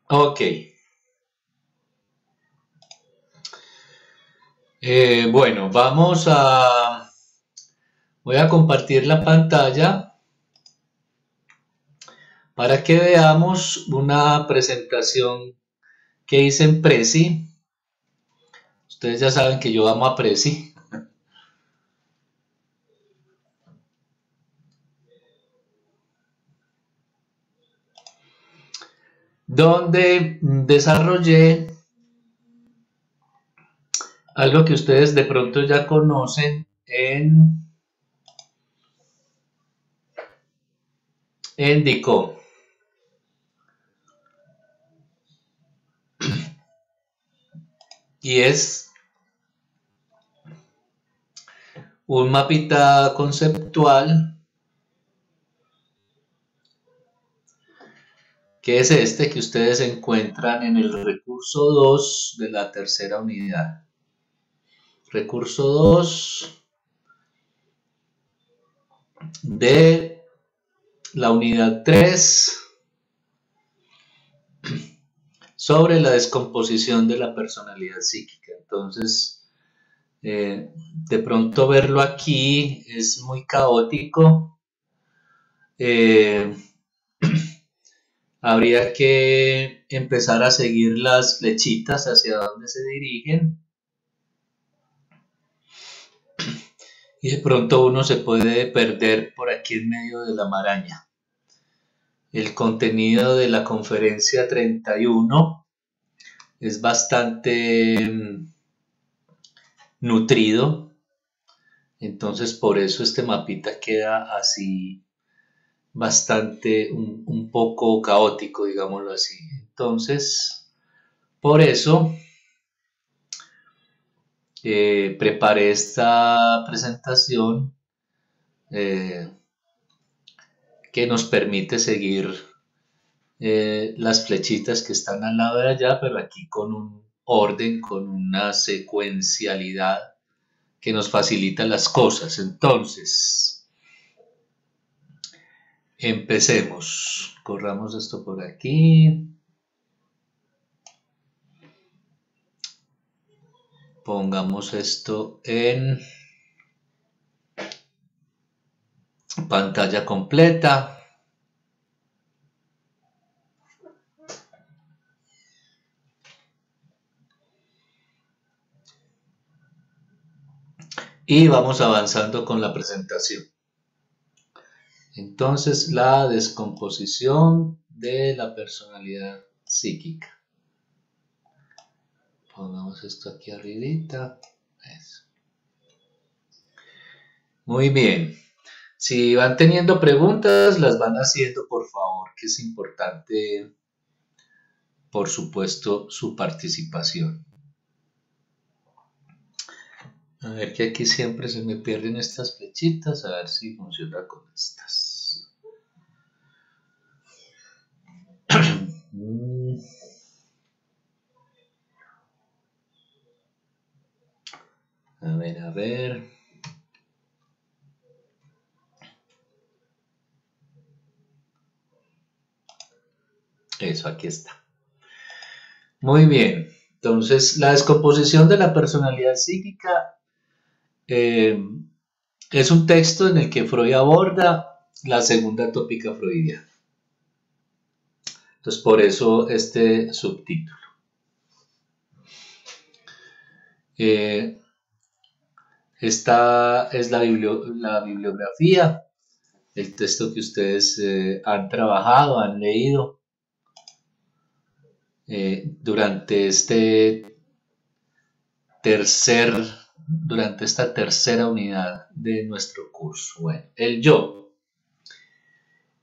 Ok. Bueno, voy a compartir la pantalla para que veamos una presentación que hice en Prezi. Ustedes ya saben que yo amo a Prezi, donde desarrollé algo que ustedes de pronto ya conocen en DICOM. Y es un mapita conceptual que es este que ustedes encuentran en el recurso 2 de la tercera unidad. Recurso 2 de la unidad 3 sobre la descomposición de la personalidad psíquica. Entonces, de pronto verlo aquí es muy caótico. Eh, Habría que empezar a seguir las flechitas hacia donde se dirigen y de pronto uno se puede perder por aquí en medio de la maraña. El contenido de la conferencia 31 es bastante nutrido, entonces por eso este mapita queda así bastante un poco caótico, digámoslo así. Entonces, por eso preparé esta presentación eh, que nos permite seguir las flechitas que están al lado de allá, pero aquí con un orden, con una secuencialidad que nos facilita las cosas. Entonces, empecemos. Corramos esto por aquí. Pongamos esto en pantalla completa. Y vamos avanzando con la presentación. Entonces, la descomposición de la personalidad psíquica. Pongamos esto aquí arribita. Eso. Muy bien. Si van teniendo preguntas, las van haciendo, por favor, que es importante, por supuesto, su participación. A ver que aquí siempre se me pierden estas flechitas, a ver si funciona con estas. A ver, a ver. Eso, aquí está. Muy bien. Entonces, la descomposición de la personalidad psíquica eh, es un texto en el que Freud aborda la segunda tópica freudiana. Entonces, por eso este subtítulo. Eh, Esta es la bibliografía, el texto que ustedes han trabajado, han leído durante durante esta tercera unidad de nuestro curso. Bueno, el yo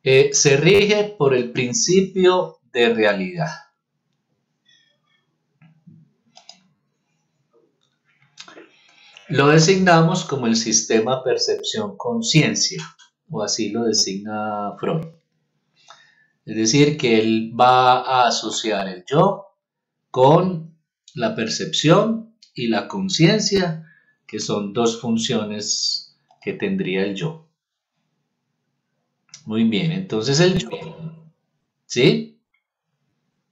se rige por el principio de realidad. Lo designamos como el sistema percepción-conciencia, o así lo designa Freud. Es decir, que él va a asociar el yo con la percepción y la conciencia, que son dos funciones que tendría el yo. Muy bien, entonces el yo, ¿sí?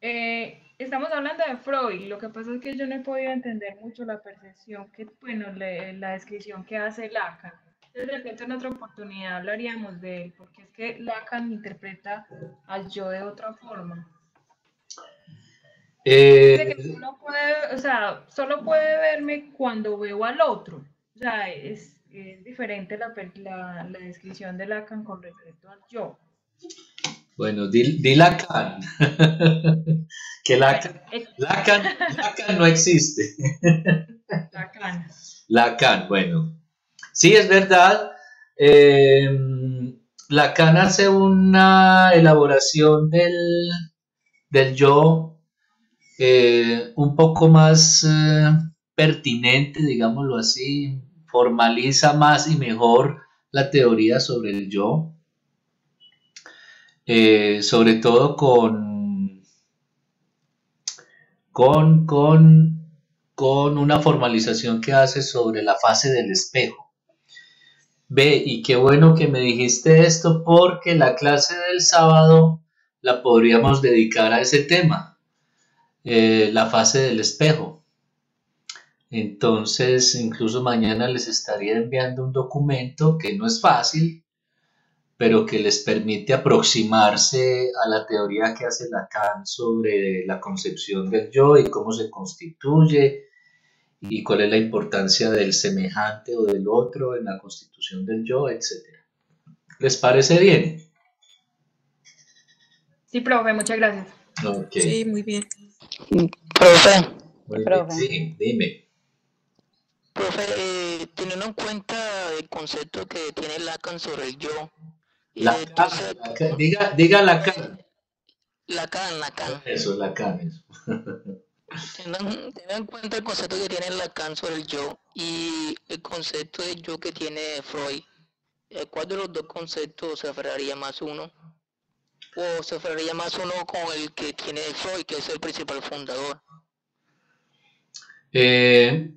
Estamos hablando de Freud. Lo que pasa es que yo no he podido entender mucho la percepción que, bueno, la descripción que hace Lacan. Entonces, de repente en otra oportunidad hablaríamos de él, porque es que Lacan interpreta al yo de otra forma. Dice que Eh, solo puede, o sea, solo puede verme cuando veo al otro. O sea, es diferente la descripción de Lacan con respecto al yo. bueno, di Lacan, que Bueno, Lacan no existe. Lacan. Lacan, bueno, sí es verdad. eh, Lacan hace una elaboración del yo un poco más pertinente, digámoslo así, formaliza más y mejor la teoría sobre el yo, sobre todo con, con, con una formalización que hace sobre la fase del espejo. Ve, y qué bueno que me dijiste esto porque la clase del sábado la podríamos dedicar a ese tema, la fase del espejo. Entonces, incluso mañana les estaría enviando un documento que no es fácil, pero que les permite aproximarse a la teoría que hace Lacan sobre la concepción del yo y cómo se constituye y cuál es la importancia del semejante o del otro en la constitución del yo, etcétera. ¿Les parece bien? Sí, profe, muchas gracias. Ok, Sí, muy bien. Profe, muy bien. profe, Sí, dime. profe, teniendo en cuenta el concepto que tiene Lacan sobre el yo, entonces, Diga Lacan. Lacan, Eso, Lacan, eso. teniendo en cuenta el concepto que tiene Lacan sobre el yo y el concepto de yo que tiene Freud, ¿cuál de los dos conceptos se aferraría más uno? ¿O se aferraría más uno con el que tiene Freud, que es el principal fundador? Eh,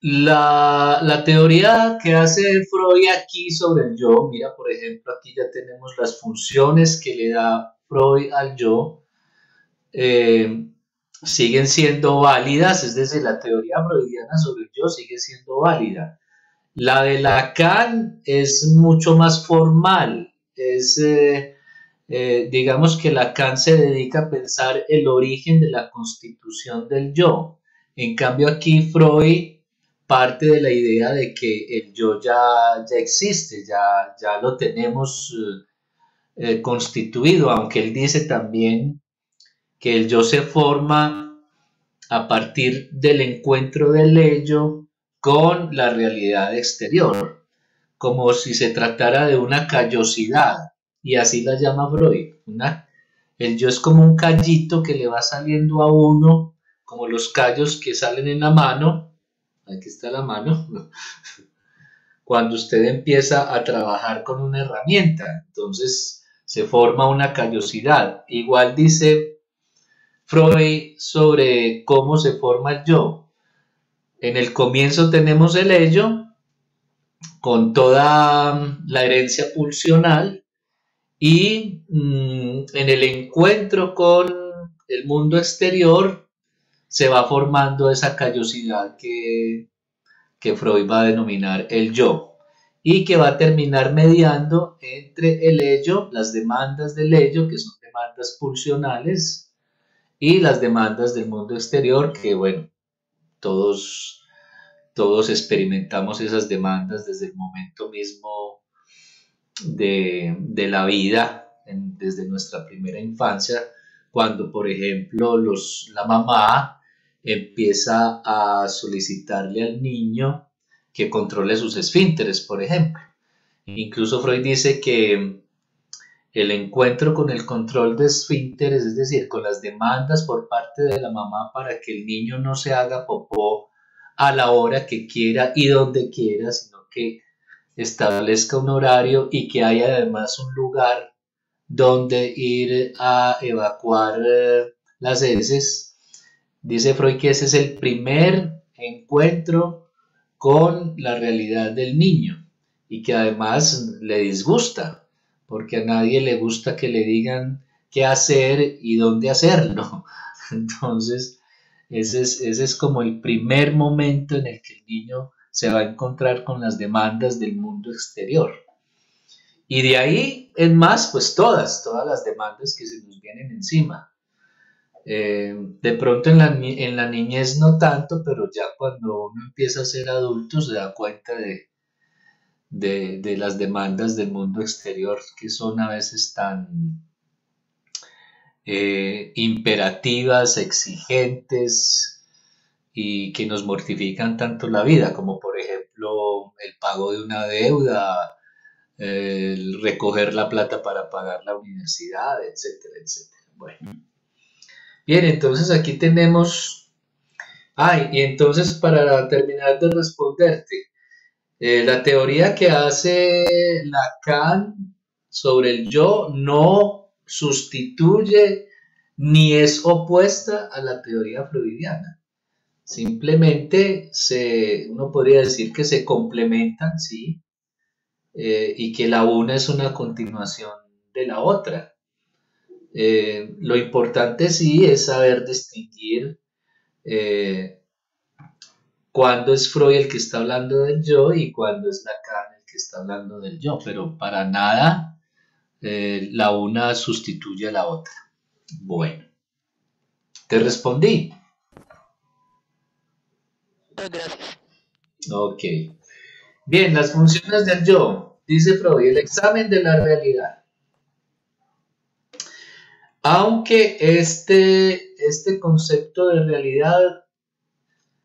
la teoría que hace Freud aquí sobre el yo, mira, por ejemplo, aquí ya tenemos las funciones que le da Freud al yo, eh, siguen siendo válidas, es decir, la teoría freudiana sobre el yo sigue siendo válida. La de Lacan es mucho más formal, digamos que Lacan se dedica a pensar el origen de la constitución del yo. En cambio aquí Freud parte de la idea de que el yo ya existe, ya lo tenemos constituido, aunque él dice también que el yo se forma a partir del encuentro del ello con la realidad exterior, como si se tratara de una callosidad, y así la llama Freud. El yo es como un callito que le va saliendo a uno, como los callos que salen en la mano, aquí está la mano, cuando usted empieza a trabajar con una herramienta, entonces se forma una callosidad. Igual dice Freud sobre cómo se forma el yo. En el comienzo tenemos el ello con toda la herencia pulsional y en el encuentro con el mundo exterior se va formando esa callosidad que Freud va a denominar el yo y que va a terminar mediando entre el ello, las demandas del ello, que son demandas pulsionales, y las demandas del mundo exterior, que bueno, todos, todos experimentamos esas demandas desde el momento mismo de la vida, desde nuestra primera infancia, cuando por ejemplo la mamá empieza a solicitarle al niño que controle sus esfínteres, por ejemplo. Incluso Freud dice que el encuentro con el control de esfínteres, es decir, con las demandas por parte de la mamá para que el niño no se haga popó a la hora que quiera y donde quiera, sino que establezca un horario y que haya además un lugar donde ir a evacuar las heces. Dice Freud que ese es el primer encuentro con la realidad del niño y que además le disgusta, porque a nadie le gusta que le digan qué hacer y dónde hacerlo. Entonces, ese es como el primer momento en el que el niño se va a encontrar con las demandas del mundo exterior. Y de ahí en más, pues todas las demandas que se nos vienen encima. De pronto en la niñez no tanto, pero ya cuando uno empieza a ser adulto se da cuenta de las demandas del mundo exterior que son a veces tan imperativas, exigentes y que nos mortifican tanto la vida, como por ejemplo el pago de una deuda, el recoger la plata para pagar la universidad, etcétera, etcétera. Bueno, bien, entonces aquí tenemos, y entonces para terminar de responderte, la teoría que hace Lacan sobre el yo no sustituye ni es opuesta a la teoría freudiana. Simplemente uno podría decir que se complementan, sí, y que la una es una continuación de la otra. Lo importante sí es saber distinguir cuándo es Freud el que está hablando del yo y cuándo es Lacan el que está hablando del yo, pero para nada la una sustituye a la otra. Bueno, te respondí. Gracias. Ok. Bien, las funciones del yo, dice Freud, el examen de la realidad. Aunque este concepto de realidad,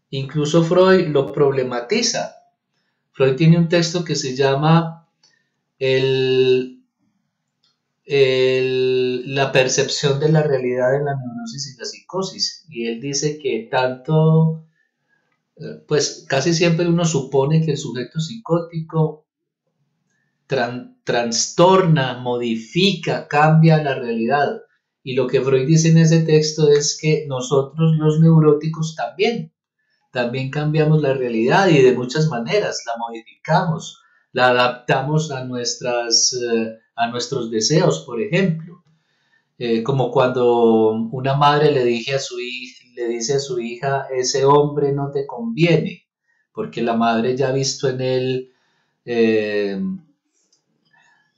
incluso Freud lo problematiza. Freud tiene un texto que se llama la percepción de la realidad en la neurosis y la psicosis. Y él dice que tanto, pues casi siempre uno supone que el sujeto psicótico trastorna, modifica, cambia la realidad. Y lo que Freud dice en ese texto es que nosotros los neuróticos también cambiamos la realidad y de muchas maneras, la modificamos, la adaptamos a nuestros deseos, por ejemplo. Como cuando una madre le dice a su hija, ese hombre no te conviene, porque la madre ya ha visto en él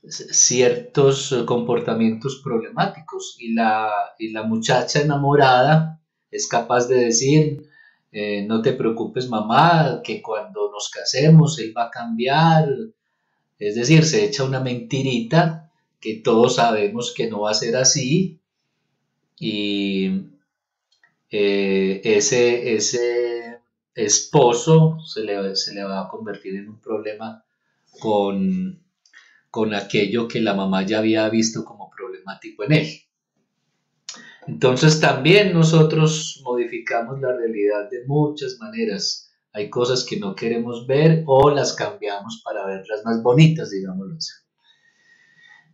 ciertos comportamientos problemáticos y la muchacha enamorada es capaz de decir, no te preocupes mamá, que cuando nos casemos él va a cambiar, es decir, se echa una mentirita que todos sabemos que no va a ser así y ese esposo se le va a convertir en un problema con aquello que la mamá ya había visto como problemático en él. Entonces también nosotros modificamos la realidad de muchas maneras. Hay cosas que no queremos ver o las cambiamos para verlas más bonitas, digámoslo así.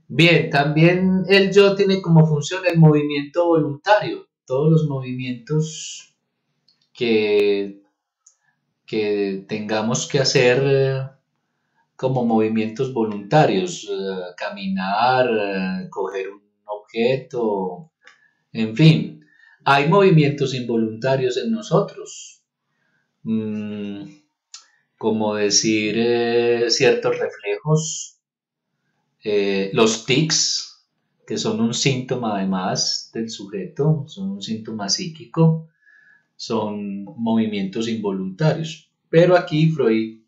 Bien, también el yo tiene como función el movimiento voluntario. Todos los movimientos que tengamos que hacer como movimientos voluntarios, caminar, coger un objeto, en fin, hay movimientos involuntarios en nosotros, como decir ciertos reflejos, los tics, que son un síntoma además del sujeto, son un síntoma psíquico, son movimientos involuntarios. Pero aquí Freud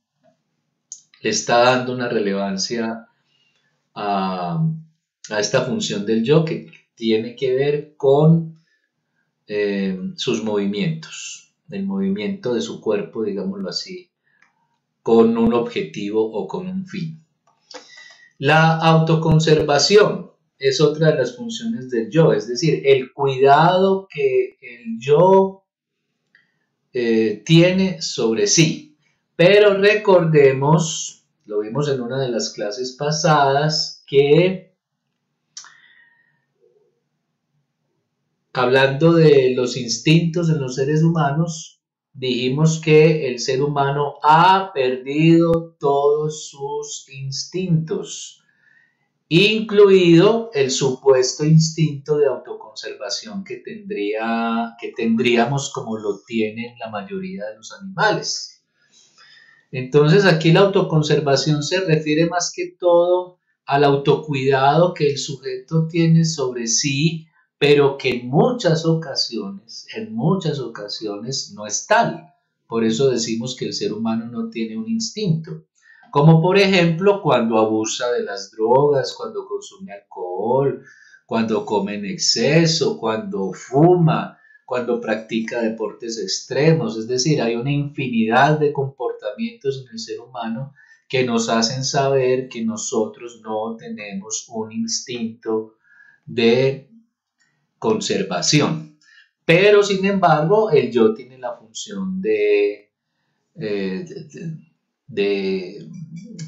le está dando una relevancia a esta función del yo que tiene que ver con sus movimientos, el movimiento de su cuerpo, digámoslo así, con un objetivo o con un fin. La autoconservación es otra de las funciones del yo, es decir, el cuidado que el yo tiene sobre sí. Pero recordemos, lo vimos en una de las clases pasadas, que hablando de los instintos en los seres humanos, dijimos que el ser humano ha perdido todos sus instintos incluido el supuesto instinto de autoconservación que tendríamos como lo tienen la mayoría de los animales. Entonces aquí la autoconservación se refiere más que todo al autocuidado que el sujeto tiene sobre sí, pero que en muchas ocasiones no es tal. Por eso decimos que el ser humano no tiene un instinto. Como por ejemplo cuando abusa de las drogas, cuando consume alcohol, cuando come en exceso, cuando fuma, cuando practica deportes extremos. Es decir, hay una infinidad de comportamientos en el ser humano que nos hacen saber que nosotros no tenemos un instinto de conservación. Pero sin embargo, el yo tiene la función eh, de, de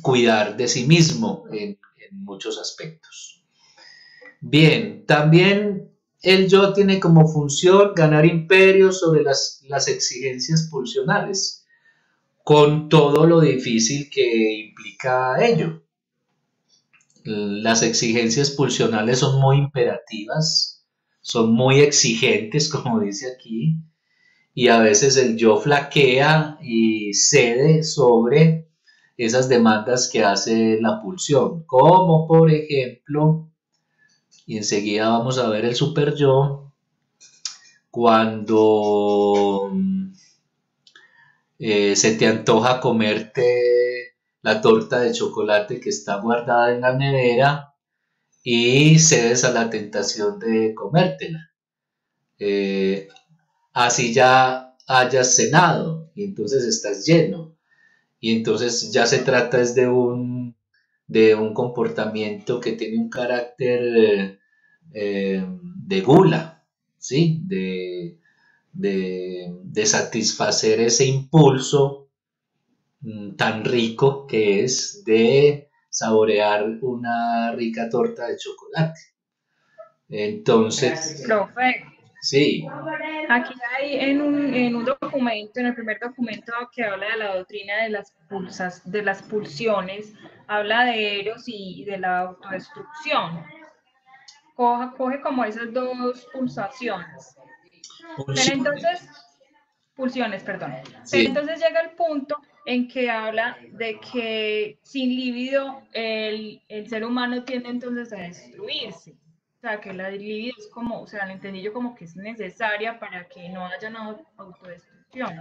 cuidar de sí mismo en muchos aspectos. Bien, también el yo tiene como función ganar imperios sobre las exigencias pulsionales, con todo lo difícil que implica ello. Las exigencias pulsionales son muy imperativas, son muy exigentes, como dice aquí, y a veces el yo flaquea y cede sobre esas demandas que hace la pulsión, como por ejemplo, y enseguida vamos a ver el super yo, cuando se te antoja comerte la torta de chocolate que está guardada en la nevera y cedes a la tentación de comértela. Así ya hayas cenado y entonces estás lleno. Y entonces ya se trata es de un comportamiento que tiene un carácter de gula, ¿sí? De satisfacer ese impulso tan rico que es de saborear una rica torta de chocolate. Entonces, Profe, sí, aquí hay en un documento, en el primer documento que habla de la doctrina de las pulsiones, habla de Eros y de la autodestrucción. Coge como esas dos pulsaciones. Pero entonces, pulsiones, perdón. Pero sí, entonces llega el punto en que habla de que sin líbido el ser humano tiende entonces a destruirse. O sea, que la libido es como, o sea, lo entendí yo como que es necesaria para que no haya una autodestrucción.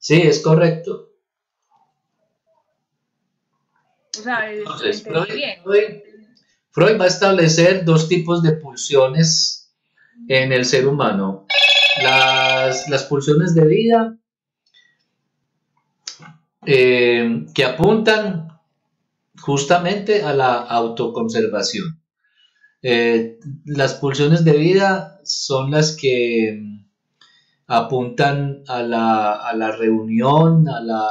sí, es correcto. O sea, Entonces, entendí bien. Freud va a establecer dos tipos de pulsiones en el ser humano. Las pulsiones de vida que apuntan justamente a la autoconservación. Las pulsiones de vida son las que apuntan a la reunión, a la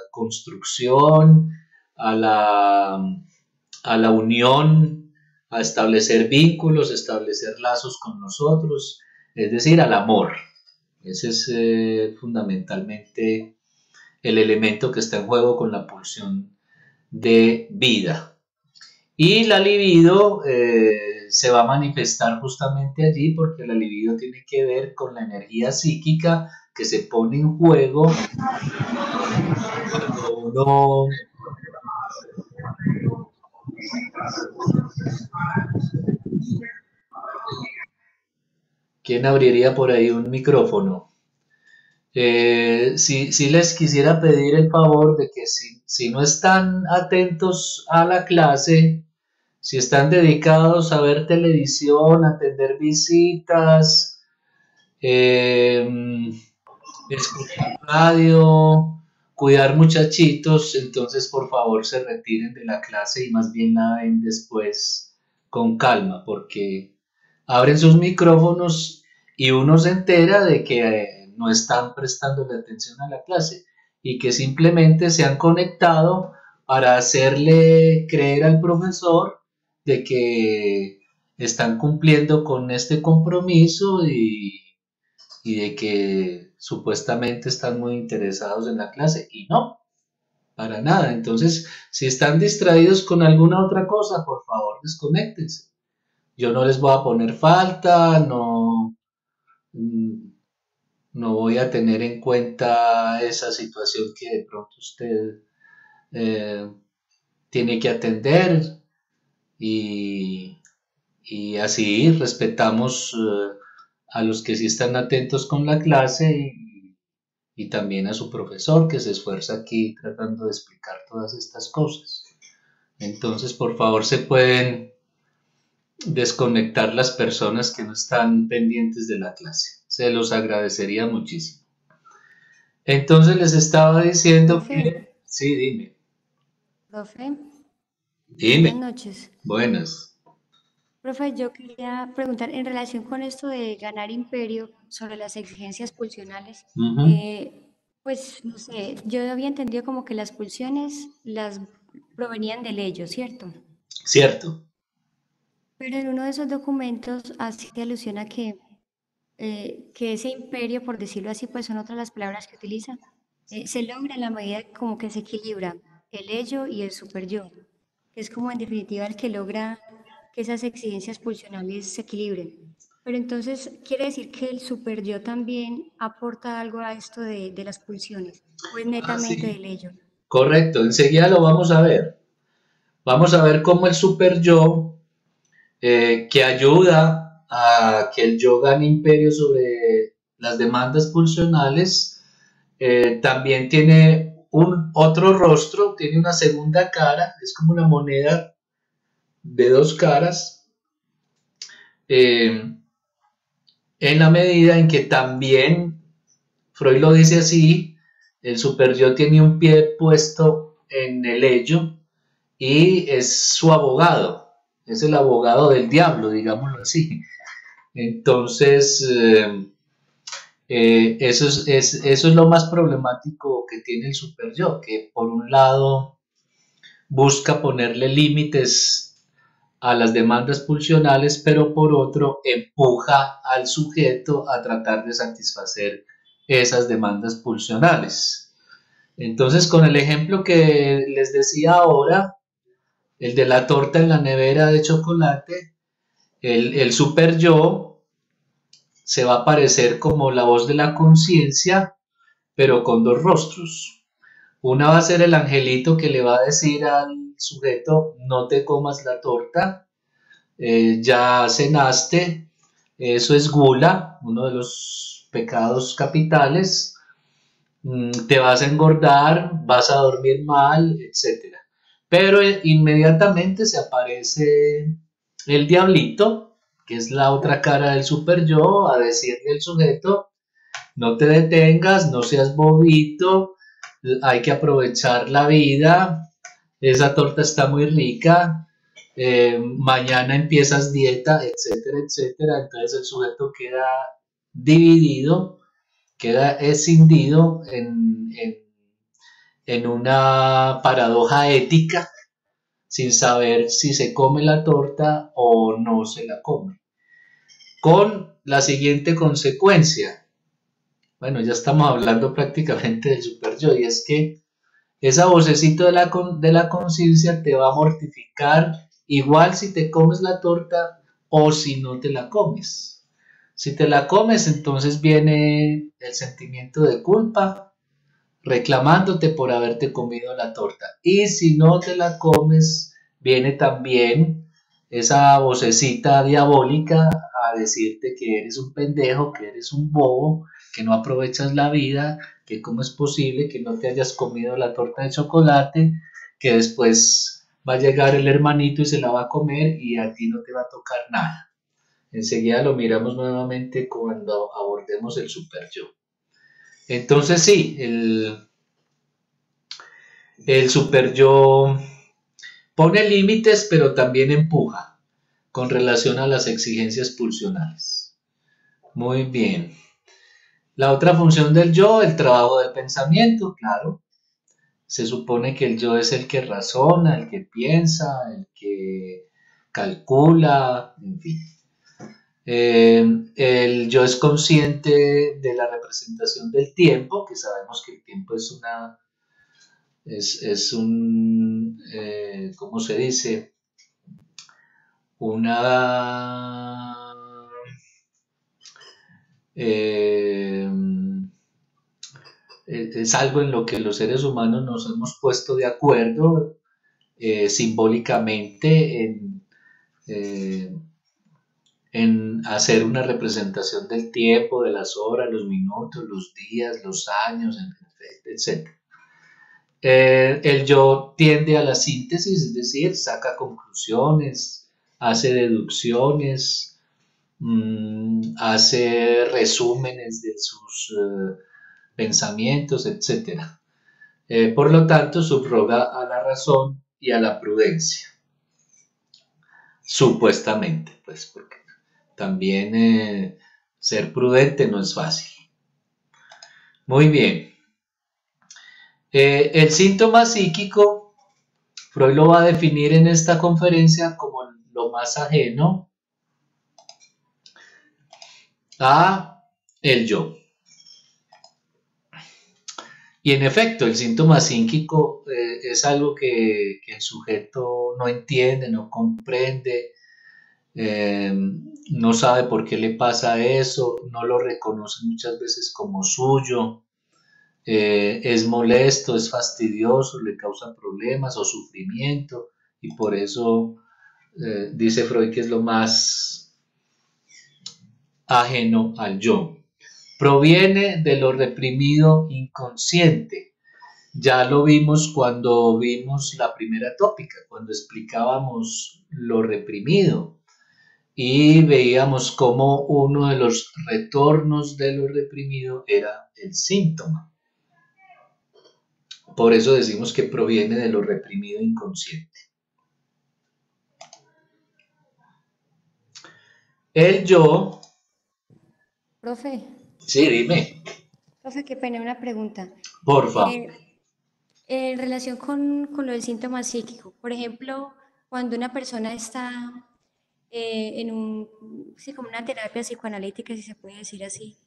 construcción, a la unión, a establecer vínculos, establecer lazos con nosotros, es decir, al amor. Ese es fundamentalmente el elemento que está en juego con la pulsión de vida. Y la libido se va a manifestar justamente allí porque la libido tiene que ver con la energía psíquica que se pone en juego cuando uno... ¿Quién abriría por ahí un micrófono? Si les quisiera pedir el favor de que si no están atentos a la clase, si están dedicados a ver televisión, a atender visitas, escuchar radio, cuidar muchachitos, entonces por favor se retiren de la clase y más bien la ven después con calma, porque abren sus micrófonos y uno se entera de que no están prestando la atención a la clase y que simplemente se han conectado para hacerle creer al profesor de que están cumpliendo con este compromiso y de que supuestamente están muy interesados en la clase y no, para nada. Entonces, si están distraídos con alguna otra cosa, por favor, desconéctense. Yo no les voy a poner falta, no, no voy a tener en cuenta esa situación que de pronto usted eh, tiene que atender y, y así respetamos a los que sí están atentos con la clase y también a su profesor que se esfuerza aquí tratando de explicar todas estas cosas. Entonces, por favor, se pueden desconectar las personas que no están pendientes de la clase. Se los agradecería muchísimo. Entonces les estaba diciendo Profe, que... Sí, dime. profe, buenas Dime. noches. Buenas. Profe, yo quería preguntar en relación con esto de ganar imperio sobre las exigencias pulsionales. Ujú. eh, pues no sé, yo había entendido como que las pulsiones las provenían del ello, ¿cierto? Cierto. Pero en uno de esos documentos hace alusión a que ese imperio, por decirlo así, pues son otras las palabras que utiliza, se logra en la medida como que se equilibra el ello y el superyo, que es como en definitiva el que logra que esas exigencias pulsionales se equilibren. Pero entonces quiere decir que el superyo también aporta algo a esto de las pulsiones, o es Ah, netamente sí. del ello. Correcto. Enseguida lo vamos a ver. Vamos a ver cómo el super yo, que ayuda a que el yo gane imperio sobre las demandas pulsionales, también tiene un otro rostro, tiene una segunda cara, es como una moneda de dos caras, eh, en la medida en que también, Freud lo dice así, el superyo tiene un pie puesto en el ello y es su abogado, es el abogado del diablo, digámoslo así. Entonces, eso es lo más problemático que tiene el superyo, que por un lado busca ponerle límites a las demandas pulsionales, pero por otro empuja al sujeto a tratar de satisfacer esas demandas pulsionales. Entonces, con el ejemplo que les decía ahora, el de la torta en la nevera de chocolate, el super yo se va a parecer como la voz de la conciencia, pero con dos rostros. Una va a ser el angelito que le va a decir al sujeto, no te comas la torta, ya cenaste, eso es gula, uno de los pecados capitales, te vas a engordar, vas a dormir mal, etcétera. Pero inmediatamente se aparece el diablito, que es la otra cara del super yo, a decirle al sujeto, no te detengas, no seas bobito, hay que aprovechar la vida, esa torta está muy rica, mañana empiezas dieta, etcétera, etcétera. Entonces el sujeto queda dividido, queda escindido en una paradoja ética sin saber si se come la torta o no se la come. Con la siguiente consecuencia, bueno, ya estamos hablando prácticamente del super yo, y es que esa vocecita de la conciencia te va a mortificar igual si te comes la torta o si no te la comes. Si te la comes, entonces viene el sentimiento de culpa reclamándote por haberte comido la torta. Y si no te la comes, viene también esa vocecita diabólica a decirte que eres un pendejo, que eres un bobo, que no aprovechas la vida, que cómo es posible que no te hayas comido la torta de chocolate, que después va a llegar el hermanito y se la va a comer y a ti no te va a tocar nada. Enseguida lo miramos nuevamente cuando abordemos el super yo. Entonces sí, el super yo pone límites, pero también empuja con relación a las exigencias pulsionales. Muy bien. La otra función del yo, el trabajo del pensamiento, claro. Se supone que el yo es el que razona, el que piensa, el que calcula, en fin. El yo es consciente de la representación del tiempo, que sabemos que el tiempo es un, ¿cómo se dice? una es algo en lo que los seres humanos nos hemos puesto de acuerdo simbólicamente eh, en hacer una representación del tiempo, de las horas, los minutos, los días, los años, etc. El yo tiende a la síntesis, es decir, saca conclusiones, hace deducciones, hace resúmenes de sus pensamientos, etc. Por lo tanto, subroga a la razón y a la prudencia, supuestamente, pues, porque también ser prudente no es fácil. Muy bien. El síntoma psíquico, Freud lo va a definir en esta conferencia como lo más ajeno a el yo. Y en efecto, el síntoma psíquico es algo que el sujeto no entiende, no comprende, no sabe por qué le pasa eso, no lo reconoce muchas veces como suyo. Es molesto, es fastidioso, le causa problemas o sufrimiento, y por eso dice Freud que es lo más ajeno al yo. Proviene de lo reprimido inconsciente. Ya lo vimos cuando vimos la primera tópica, cuando explicábamos lo reprimido y veíamos cómo uno de los retornos de lo reprimido era el síntoma. Por eso decimos que proviene de lo reprimido inconsciente. El yo... Profe, Sí, dime, profe, qué pena, una pregunta. porfa. En relación con lo del síntoma psíquico, por ejemplo, cuando una persona está sí, como una terapia psicoanalítica, si se puede decir así,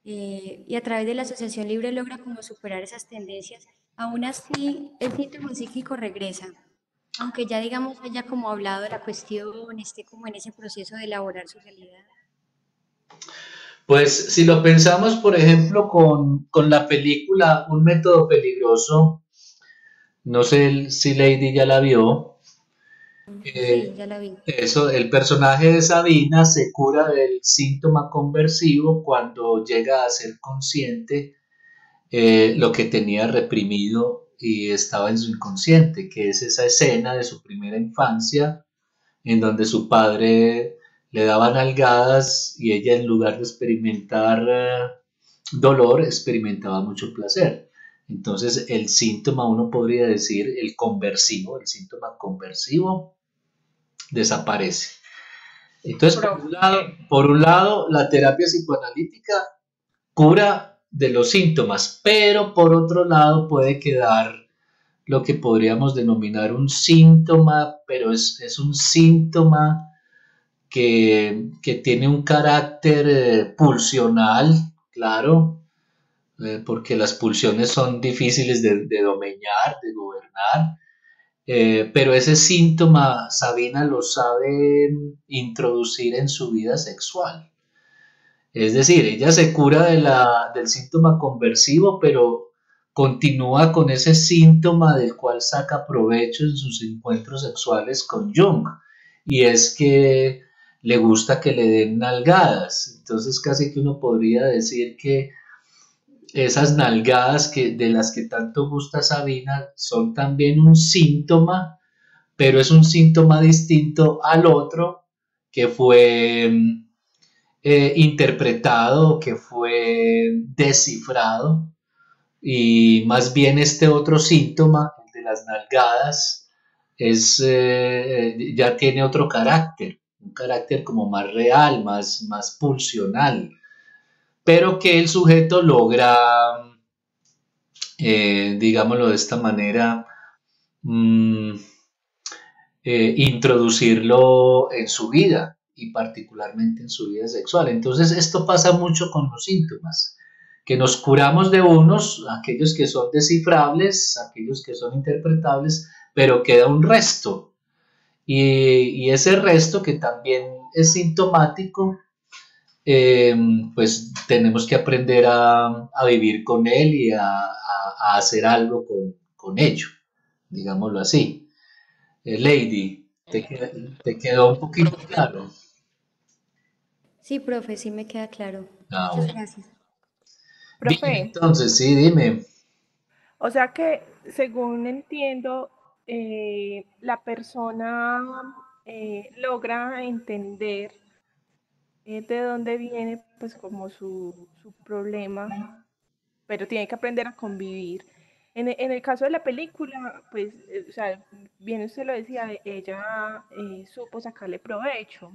y a través de la asociación libre logra como superar esas tendencias, aún así el síntoma psíquico regresa, aunque ya digamos haya como hablado de la cuestión, esté como en ese proceso de elaborar su realidad. Pues si lo pensamos, por ejemplo, con la película Un método peligroso, no sé si Lady ya la vio. Sí, ya la vi. Eso, el personaje de Sabina se cura del síntoma conversivo cuando llega a ser consciente lo que tenía reprimido y estaba en su inconsciente, que es esa escena de su primera infancia en donde su padre le daba nalgadas y ella, en lugar de experimentar dolor, experimentaba mucho placer. Entonces el síntoma, uno podría decir, el síntoma conversivo desaparece. Entonces, por un lado, la terapia psicoanalítica cura de los síntomas, pero por otro lado puede quedar lo que podríamos denominar un síntoma, pero es un síntoma que tiene un carácter pulsional, claro, porque las pulsiones son difíciles de domeñar, de gobernar, pero ese síntoma Sabina lo sabe introducir en su vida sexual. Es decir, ella se cura del síntoma conversivo, pero continúa con ese síntoma del cual saca provecho en sus encuentros sexuales con Jung. Y es que le gusta que le den nalgadas. Entonces casi que uno podría decir que esas nalgadas de las que tanto gusta Sabina son también un síntoma, pero es un síntoma distinto al otro que fue interpretado, que fue descifrado, y más bien este otro síntoma, el de las nalgadas, ya tiene otro carácter, un carácter como más real, más pulsional, pero que el sujeto logra, digámoslo de esta manera, introducirlo en su vida y particularmente en su vida sexual. Entonces esto pasa mucho con los síntomas, que nos curamos de unos, aquellos que son descifrables, aquellos que son interpretables, pero queda un resto. y ese resto que también es sintomático, pues tenemos que aprender a vivir con él y a hacer algo con ello, digámoslo así. Lady, te quedó un poquito Profe, claro? Sí, profe, sí me queda claro. Ah, Muchas bueno. gracias. Bien, Profe, entonces, sí, dime. o sea que según entiendo, la persona logra entender de dónde viene pues como su problema, pero tiene que aprender a convivir. En el caso de la película, pues, o sea, bien usted lo decía, ella supo sacarle provecho.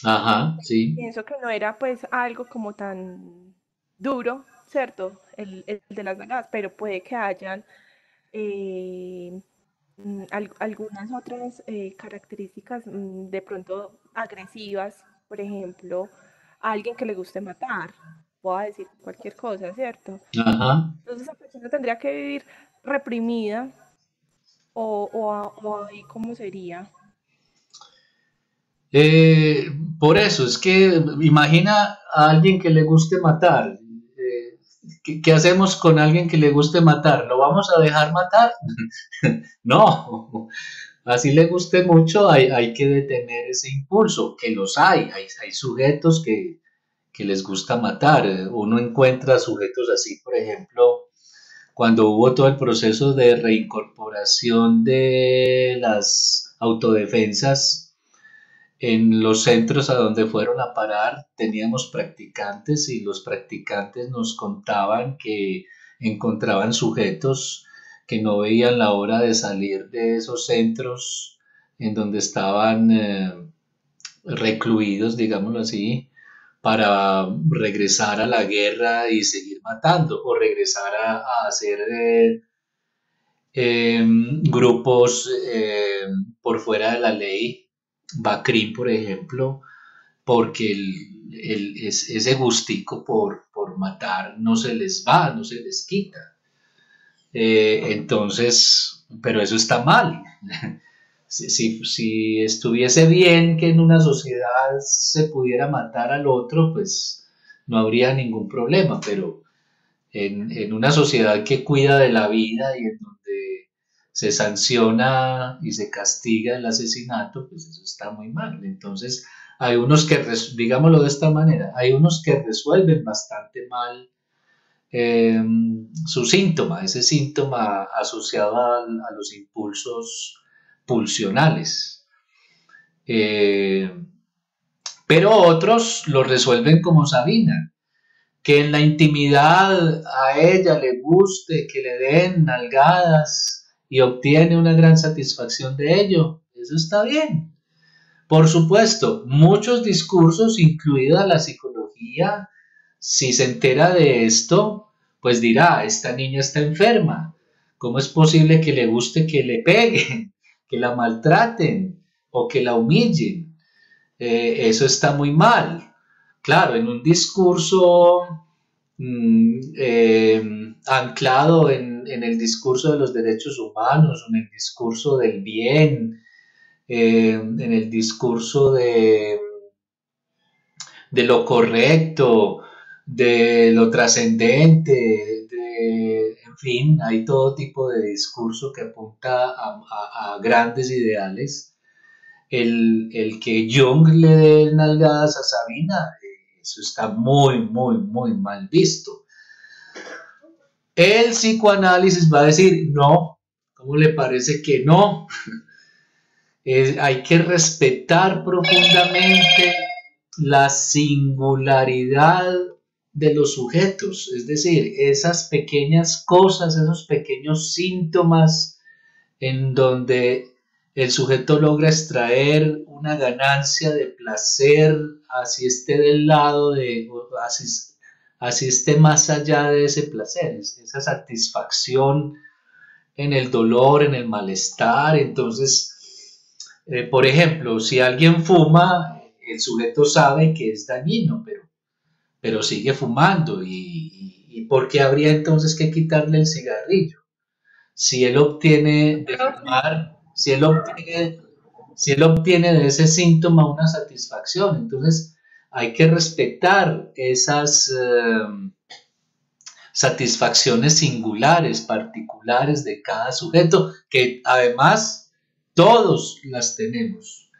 Ajá, sí. Pienso que no era pues algo como tan duro, ¿cierto? El de las nalgadas, pero puede que hayan eh, algunas otras características de pronto agresivas, por ejemplo, a alguien que le guste matar, voy a decir cualquier cosa, ¿cierto? Ajá. Entonces esa persona tendría que vivir reprimida o ahí cómo sería. Eh, por eso, es que imagina a alguien que le guste matar. ¿Qué hacemos con alguien que le guste matar? ¿Lo vamos a dejar matar? No, así le guste mucho, hay que detener ese impulso, que los hay sujetos que les gusta matar. Uno encuentra sujetos así, por ejemplo, cuando hubo todo el proceso de reincorporación de las autodefensas en los centros a donde fueron a parar, teníamos practicantes y los practicantes nos contaban que encontraban sujetos que no veían la hora de salir de esos centros en donde estaban recluidos, digámoslo así, para regresar a la guerra y seguir matando o regresar a hacer grupos por fuera de la ley, Bacrim, por ejemplo, porque ese gustico por matar no se les va, no se les quita. Entonces, pero eso está mal. Si estuviese bien que en una sociedad se pudiera matar al otro, pues no habría ningún problema, pero en una sociedad que cuida de la vida y en donde se sanciona y se castiga el asesinato, pues eso está muy mal. Entonces, hay unos que, digámoslo de esta manera, hay unos que resuelven bastante mal eh, su síntoma, ese síntoma asociado a los impulsos pulsionales. Eh, pero otros lo resuelven como Sabina, que en la intimidad a ella le guste, que le den nalgadas y obtiene una gran satisfacción de ello. Eso está bien. Por supuesto, muchos discursos, incluida la psicología, si se entera de esto, pues dirá, esta niña está enferma. ¿Cómo es posible que le guste que le peguen, que la maltraten o que la humillen? Eso está muy mal. Claro, en un discurso anclado en el discurso de los derechos humanos, en el discurso del bien, en el discurso de lo correcto, de lo trascendente, en fin, hay todo tipo de discurso que apunta a grandes ideales. El que Jung le dé nalgadas a Sabina, eso está muy, muy, muy mal visto. El psicoanálisis va a decir, no, ¿cómo le parece que no? Hay que respetar profundamente la singularidad de los sujetos, es decir, esas pequeñas cosas, esos pequeños síntomas en donde el sujeto logra extraer una ganancia de placer, así esté del lado de, así esté más allá de ese placer, esa satisfacción en el dolor, en el malestar. Entonces, por ejemplo, si alguien fuma, el sujeto sabe que es dañino, pero sigue fumando. ¿Y por qué habría entonces que quitarle el cigarrillo? Si él obtiene de Profe, fumar, si él obtiene si él obtiene de ese síntoma una satisfacción. Entonces hay que respetar esas satisfacciones singulares, particulares de cada sujeto, que además todos las tenemos.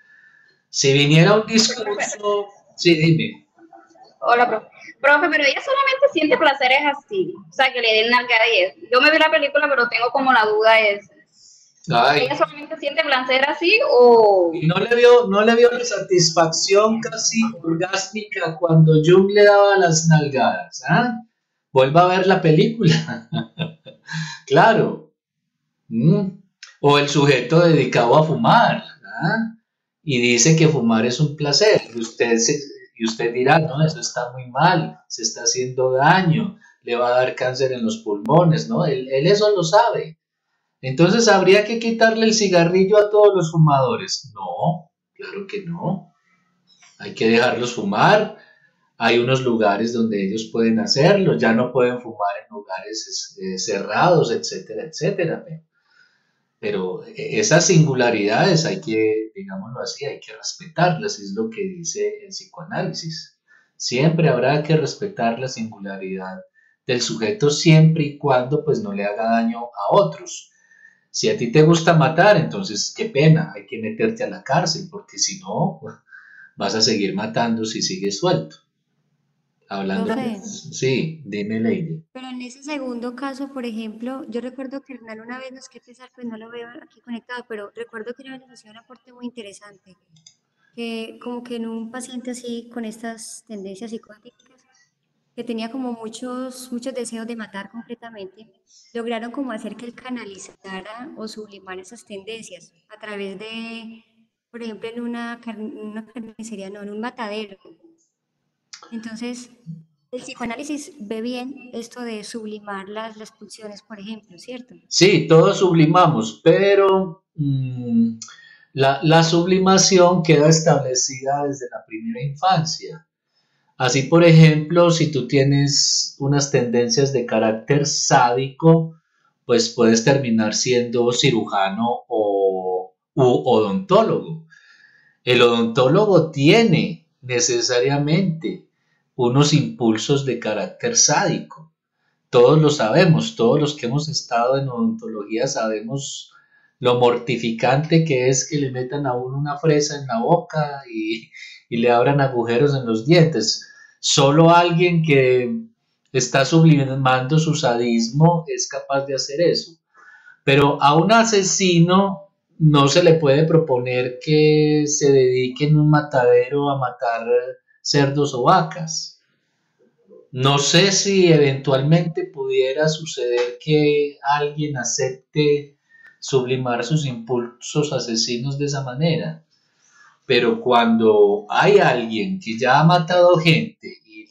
Si viniera un discurso, sí, dime. Hola, profe, pero ella solamente siente placeres así, o sea, que le den nalgada y eso. Yo me vi la película, pero tengo como la duda esa. Ay, ¿Ella solamente siente placer así o...? ¿y no le vio la satisfacción casi orgásmica cuando Jung le daba las nalgadas? ¿Ah? Vuelva a ver la película. Claro. O el sujeto dedicado a fumar. ¿Ah? Y dice que fumar es un placer. Y usted dirá, no, eso está muy mal, se está haciendo daño, le va a dar cáncer en los pulmones, ¿no? Él eso lo sabe. Entonces, ¿habría que quitarle el cigarrillo a todos los fumadores? No, claro que no. Hay que dejarlos fumar. Hay unos lugares donde ellos pueden hacerlo, ya no pueden fumar en lugares cerrados, etcétera, etcétera. Pero esas singularidades hay que, digámoslo así, hay que respetarlas, es lo que dice el psicoanálisis. Siempre habrá que respetar la singularidad del sujeto siempre y cuando pues no le haga daño a otros. Si a ti te gusta matar, entonces qué pena, hay que meterte a la cárcel, porque si no, vas a seguir matando si sigues suelto. Hablando Profe, sí, dime, Lady. pero en ese segundo caso, por ejemplo, yo recuerdo que Hernán una vez, no es que pesar, pues no lo veo aquí conectado, pero recuerdo que una vez nos hacía un aporte muy interesante, que como que en un paciente así con estas tendencias psicóticas, que tenía como muchos deseos de matar concretamente, lograron como hacer que él canalizara o sublimara esas tendencias a través de, por ejemplo, en una carnicería, no, en un matadero. Entonces, el psicoanálisis ve bien esto de sublimar las pulsiones, por ejemplo, ¿cierto? Sí, todos sublimamos, pero la sublimación queda establecida desde la primera infancia. Así, por ejemplo, si tú tienes unas tendencias de carácter sádico, pues puedes terminar siendo cirujano u odontólogo. El odontólogo tiene necesariamente unos impulsos de carácter sádico. Todos lo sabemos, todos los que hemos estado en odontología sabemos lo mortificante que es que le metan a uno una fresa en la boca y le abran agujeros en los dientes. Solo alguien que está sublimando su sadismo es capaz de hacer eso. Pero a un asesino no se le puede proponer que se dedique en un matadero a matar cerdos o vacas. No sé si eventualmente pudiera suceder que alguien acepte sublimar sus impulsos asesinos de esa manera, pero cuando hay alguien que ya ha matado gente y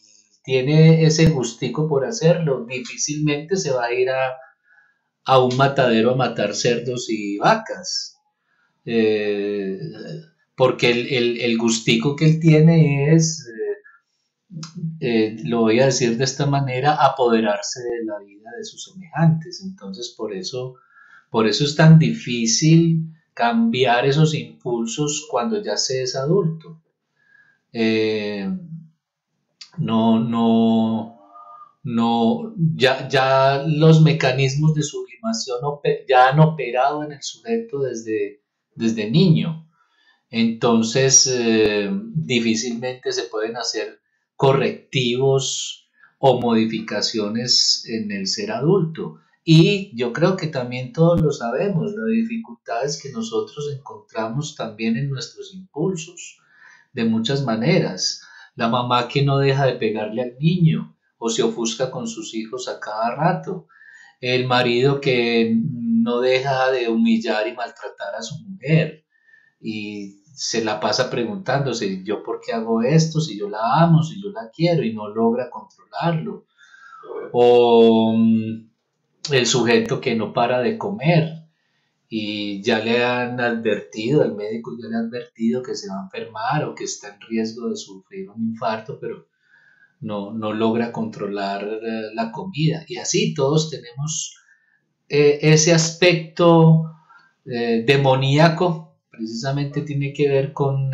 tiene ese gustico por hacerlo, difícilmente se va a ir a un matadero a matar cerdos y vacas, eh, porque el gustico que él tiene es... lo voy a decir de esta manera, apoderarse de la vida de sus semejantes. Entonces, por eso es tan difícil cambiar esos impulsos cuando ya se es adulto. No, no, no, ya los mecanismos de sublimación ya han operado en el sujeto desde niño. Entonces, difícilmente se pueden hacer correctivos o modificaciones en el ser adulto. Y yo creo que también todos lo sabemos, las dificultades que nosotros encontramos también en nuestros impulsos, de muchas maneras. La mamá que no deja de pegarle al niño o se ofusca con sus hijos a cada rato. El marido que no deja de humillar y maltratar a su mujer y se la pasa preguntándose, ¿yo por qué hago esto? Si yo la amo, si yo la quiero y no logra controlarlo. O el sujeto que no para de comer y ya le han advertido, el médico ya le ha advertido que se va a enfermar o que está en riesgo de sufrir un infarto, pero no logra controlar la comida. Y así todos tenemos ese aspecto demoníaco, precisamente tiene que ver con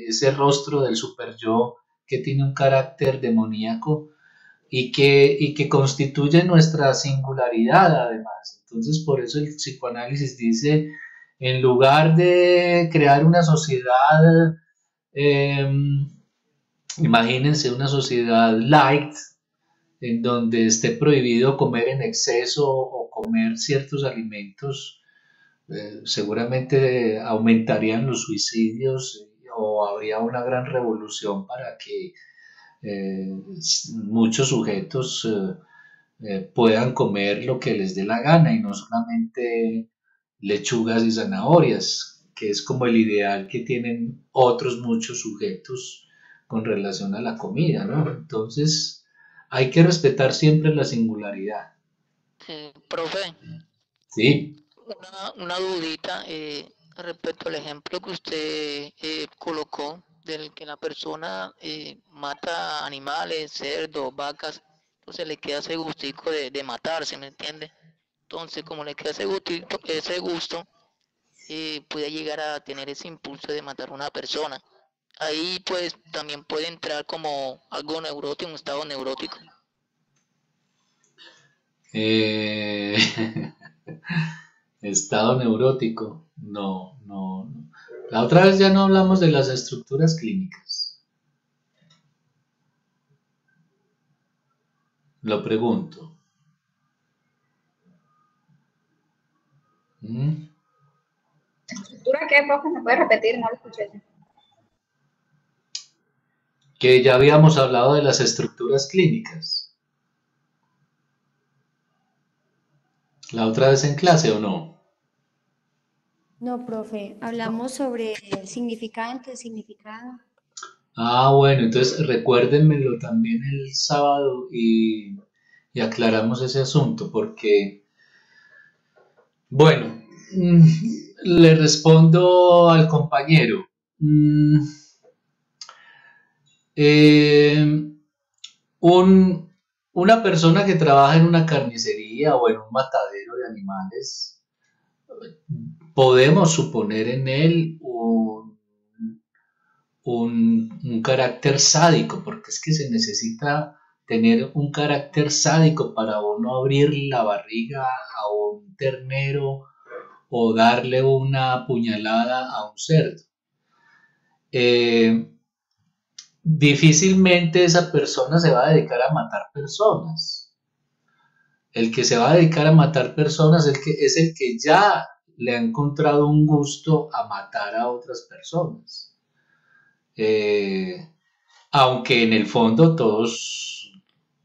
ese rostro del super yo que tiene un carácter demoníaco y que constituye nuestra singularidad además. Entonces, por eso el psicoanálisis dice, en lugar de crear una sociedad, eh, imagínense una sociedad light, en donde esté prohibido comer en exceso o comer ciertos alimentos, seguramente aumentarían los suicidios o habría una gran revolución para que eh, muchos sujetos puedan comer lo que les dé la gana y no solamente lechugas y zanahorias, que es como el ideal que tienen otros muchos sujetos con relación a la comida, ¿no? Entonces, hay que respetar siempre la singularidad. Profe, Sí, una dudita respecto al ejemplo que usted colocó del que la persona mata animales, cerdos, vacas, entonces le queda ese gustico de matarse, ¿me entiende? Entonces, como le queda ese gusto, puede llegar a tener ese impulso de matar a una persona. Ahí pues también puede entrar como algo neurótico, un estado neurótico. eh, estado neurótico, no, no, no. La otra vez ya no hablamos de las estructuras clínicas. Lo pregunto. ¿Mm? ¿Estructura qué, profe? ¿Me puede repetir? No lo escuché. Que ya habíamos hablado de las estructuras clínicas. ¿La otra vez en clase o no? No, profe, hablamos sobre significado, antesignificado. Ah, bueno, entonces recuérdenmelo también el sábado y aclaramos ese asunto, porque, bueno, le respondo al compañero. Mm, eh, una persona que trabaja en una carnicería o en un matadero de animales, podemos suponer en él un carácter sádico, porque es que se necesita tener un carácter sádico para uno abrir la barriga a un ternero o darle una puñalada a un cerdo. Eh, Difícilmente esa persona se va a dedicar a matar personas. El que se va a dedicar a matar personas es el que ya le ha encontrado un gusto a matar a otras personas. Eh, Aunque en el fondo todos,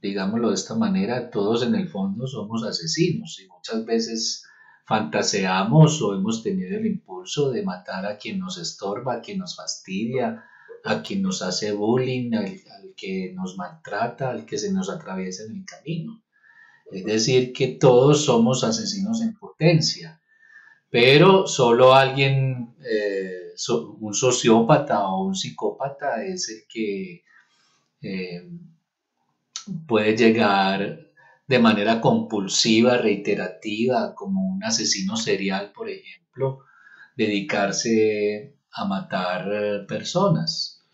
digámoslo de esta manera, todos en el fondo somos asesinos y muchas veces fantaseamos o hemos tenido el impulso de matar a quien nos estorba, a quien nos fastidia, a quien nos hace bullying, al que nos maltrata, al que se nos atraviesa en el camino. Es decir, que todos somos asesinos en potencia, pero solo alguien, un sociópata o un psicópata es el que eh, puede llegar de manera compulsiva, reiterativa, como un asesino serial, por ejemplo, dedicarse a matar personas.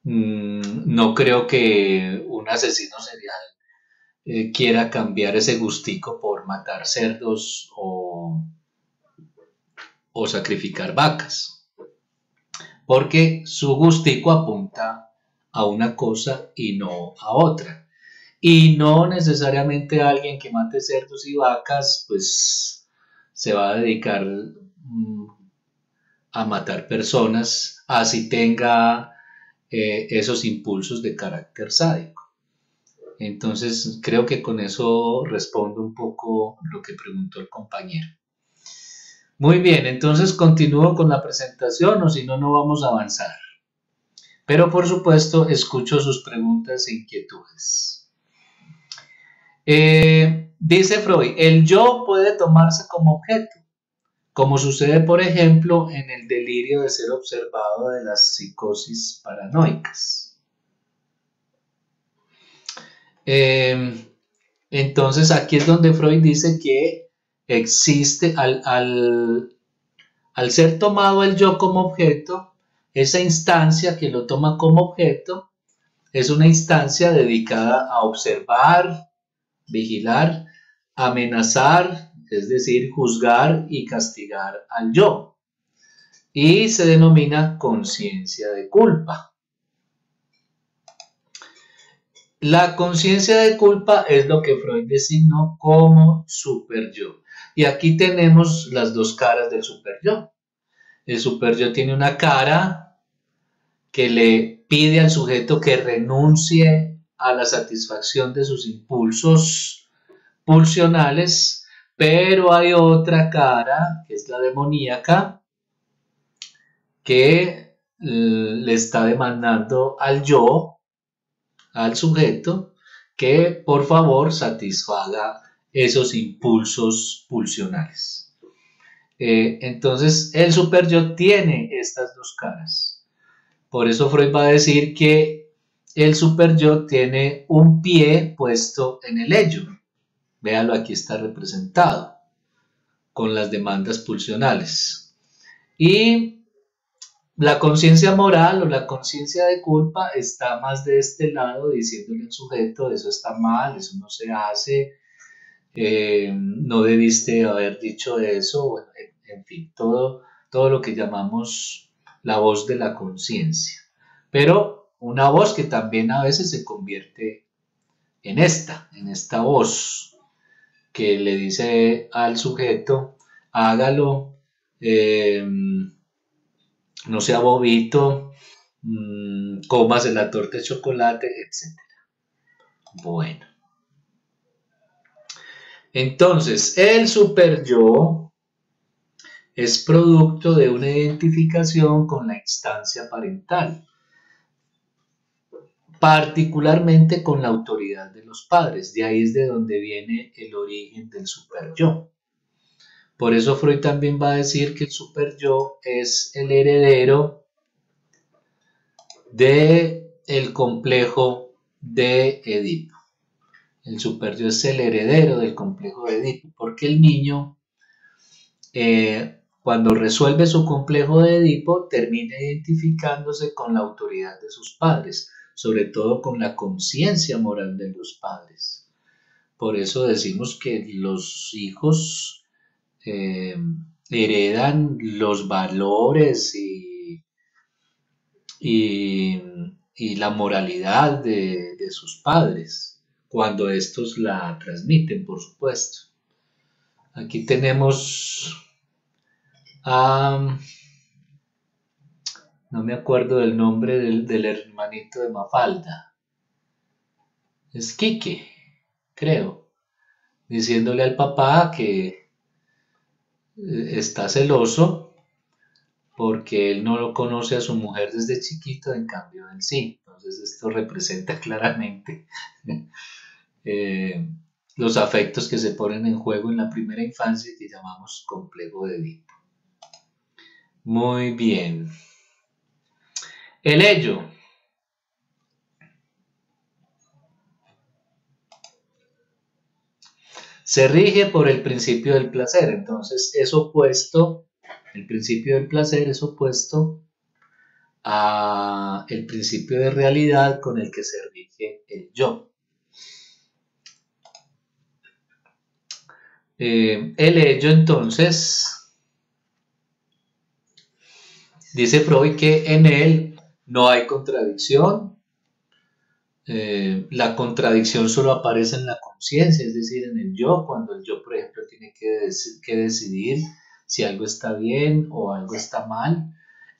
No creo que un asesino serial quiera cambiar ese gustico por matar cerdos o sacrificar vacas, porque su gustico apunta a una cosa y no a otra. Y no necesariamente alguien que mate cerdos y vacas, pues se va a dedicar a matar personas, así tenga esos impulsos de carácter sádico. Entonces, creo que con eso respondo un poco lo que preguntó el compañero. Muy bien, entonces continúo con la presentación o si no, no vamos a avanzar. Pero por supuesto, escucho sus preguntas e inquietudes. Dice Freud, el yo puede tomarse como objeto, como sucede, por ejemplo, en el delirio de ser observado de las psicosis paranoicas. Entonces, aquí es donde Freud dice que existe, al Al ser tomado el yo como objeto, esa instancia que lo toma como objeto es una instancia dedicada a observar, vigilar, amenazar, es decir, juzgar y castigar al yo. Y se denomina conciencia de culpa. La conciencia de culpa es lo que Freud designó como superyo. Y aquí tenemos las dos caras del superyo. El superyo tiene una cara que le pide al sujeto que renuncie a la satisfacción de sus impulsos pulsionales, pero hay otra cara, que es la demoníaca, que le está demandando al yo, al sujeto, que por favor satisfaga esos impulsos pulsionales. Entonces el superyo tiene estas dos caras. Por eso Freud va a decir que el superyo tiene un pie puesto en el ello. Véalo, aquí está representado con las demandas pulsionales. Y la conciencia moral o la conciencia de culpa está más de este lado, diciéndole al sujeto: eso está mal, eso no se hace, no debiste haber dicho eso, bueno, en fin, todo lo que llamamos la voz de la conciencia. Pero una voz que también a veces se convierte en esta voz que le dice al sujeto: hágalo, no sea bobito, cómase la torta de chocolate, etc. Bueno. Entonces, el superyo es producto de una identificación con la instancia parental, particularmente con la autoridad de los padres. De ahí es de donde viene el origen del superyo. Por eso Freud también va a decir que el superyo es el heredero del complejo de Edipo. El superyo es el heredero del complejo de Edipo, porque el niño, cuando resuelve su complejo de Edipo, termina identificándose con la autoridad de sus padres, sobre todo con la conciencia moral de los padres. Por eso decimos que los hijos heredan los valores y la moralidad de sus padres, cuando estos la transmiten, por supuesto. Aquí tenemos no me acuerdo del nombre del hermanito de Mafalda. Es Quique, creo, diciéndole al papá que está celoso porque él no lo conoce a su mujer desde chiquito, en cambio él sí. Entonces esto representa claramente los afectos que se ponen en juego en la primera infancia, que llamamos complejo de Edipo. Muy bien. El ello. Se rige por el principio del placer. Entonces es opuesto, el principio del placer es opuesto a el principio de realidad con el que se rige el yo. El ello, entonces, dice Freud que en él no hay contradicción. La contradicción solo aparece en la conciencia, es decir, en el yo, cuando el yo, por ejemplo, tiene que decidir si algo está bien o algo está mal.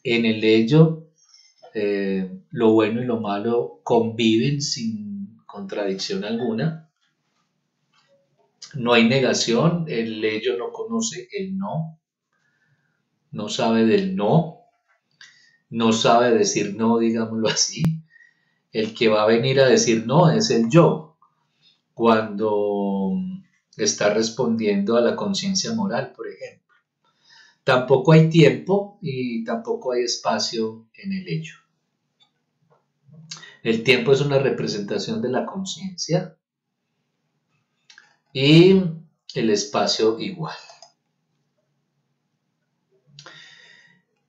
En el ello, lo bueno y lo malo conviven sin contradicción alguna. No hay negación, el ello no conoce el no, no sabe del no, no sabe decir no, digámoslo así. El que va a venir a decir no es el yo, cuando está respondiendo a la conciencia moral, por ejemplo. Tampoco hay tiempo y tampoco hay espacio en el ello. El tiempo es una representación de la conciencia y el espacio igual.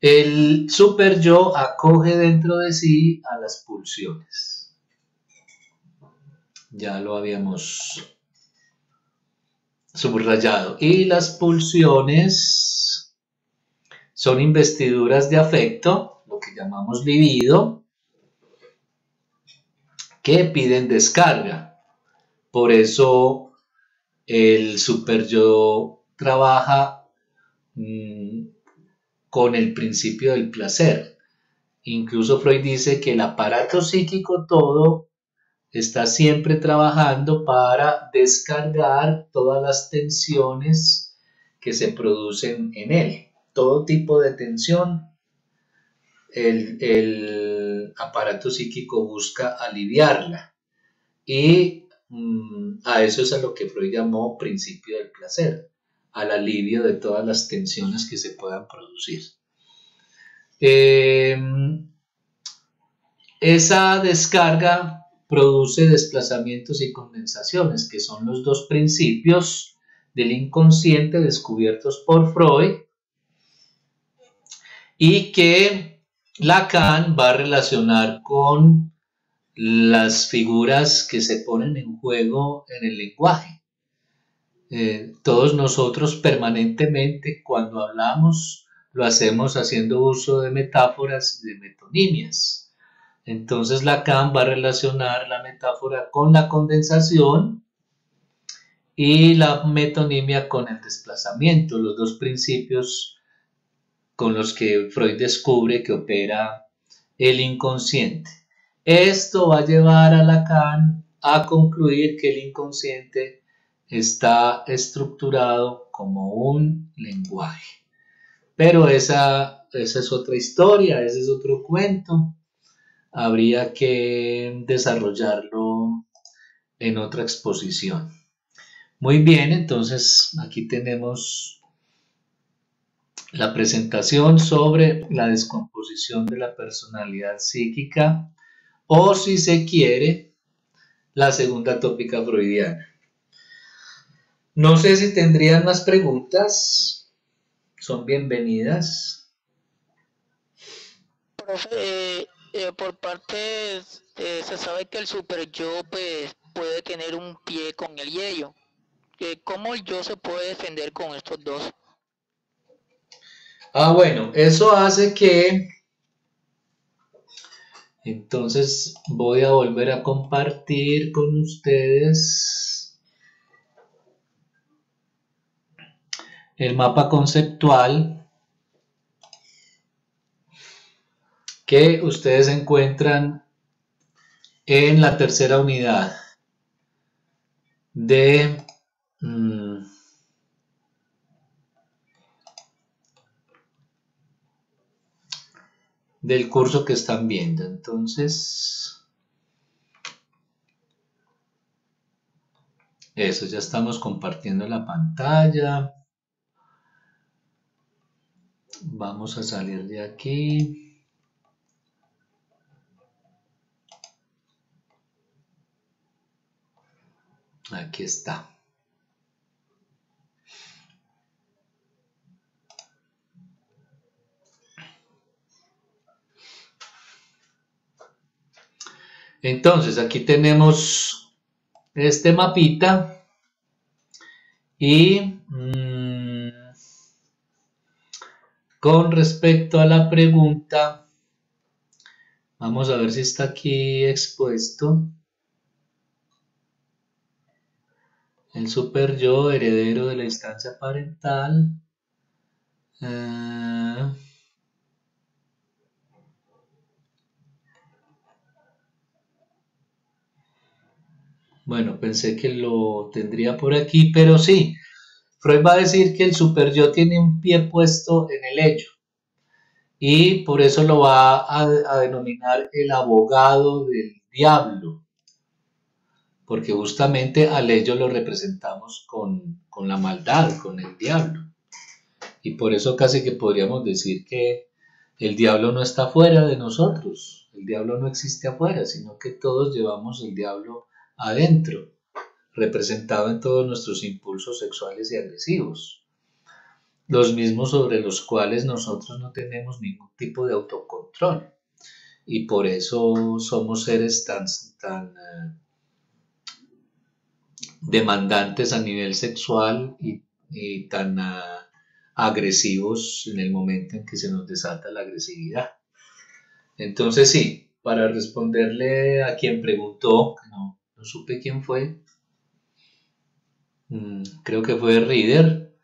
El super yo acoge dentro de sí a las pulsiones. Ya lo habíamos subrayado. Y las pulsiones son investiduras de afecto, lo que llamamos libido, que piden descarga. Por eso el super yo trabaja con el principio del placer. Incluso Freud dice que el aparato psíquico todo está siempre trabajando para descargar todas las tensiones que se producen en él. Todo tipo de tensión, el aparato psíquico busca aliviarla. Y a eso es a lo que Freud llamó principio del placer, al alivio de todas las tensiones que se puedan producir. Esa descarga produce desplazamientos y condensaciones, que son los dos principios del inconsciente descubiertos por Freud y que Lacan va a relacionar con las figuras que se ponen en juego en el lenguaje. Todos nosotros permanentemente cuando hablamos lo hacemos haciendo uso de metáforas y de metonimias. Entonces Lacan va a relacionar la metáfora con la condensación y la metonimia con el desplazamiento, los dos principios con los que Freud descubre que opera el inconsciente. Esto va a llevar a Lacan a concluir que el inconsciente está estructurado como un lenguaje. Pero esa es otra historia, ese es otro cuento. Habría que desarrollarlo en otra exposición. Muy bien, entonces aquí tenemos la presentación sobre la descomposición de la personalidad psíquica, o si se quiere, la segunda tópica freudiana. No sé si tendrían más preguntas, son bienvenidas. Profe, por parte se sabe que el super yo pues, puede tener un pie con el y ello. ¿Cómo el yo se puede defender con estos dos? Bueno, eso hace que... Entonces voy a volver a compartir con ustedes el mapa conceptual que ustedes encuentran en la tercera unidad de del curso que están viendo. Entonces, eso, ya estamos compartiendo la pantalla. Vamos a salir de aquí. Aquí está. Entonces, aquí tenemos este mapita y con respecto a la pregunta, vamos a ver si está aquí expuesto. El super yo, heredero de la instancia parental. Bueno, pensé que lo tendría por aquí, pero sí. Freud va a decir que el super yo tiene un pie puesto en el ello. Y por eso lo va a denominar el abogado del diablo. Porque justamente al ello lo representamos con la maldad, con el diablo. Y por eso casi que podríamos decir que el diablo no está fuera de nosotros. El diablo no existe afuera, sino que todos llevamos el diablo adentro, representado en todos nuestros impulsos sexuales y agresivos. los mismos sobre los cuales nosotros no tenemos ningún tipo de autocontrol. Y por eso somos seres tan demandantes a nivel sexual y tan agresivos en el momento en que se nos desata la agresividad. Entonces sí, para responderle a quien preguntó, no supe quién fue, creo que fue Reader,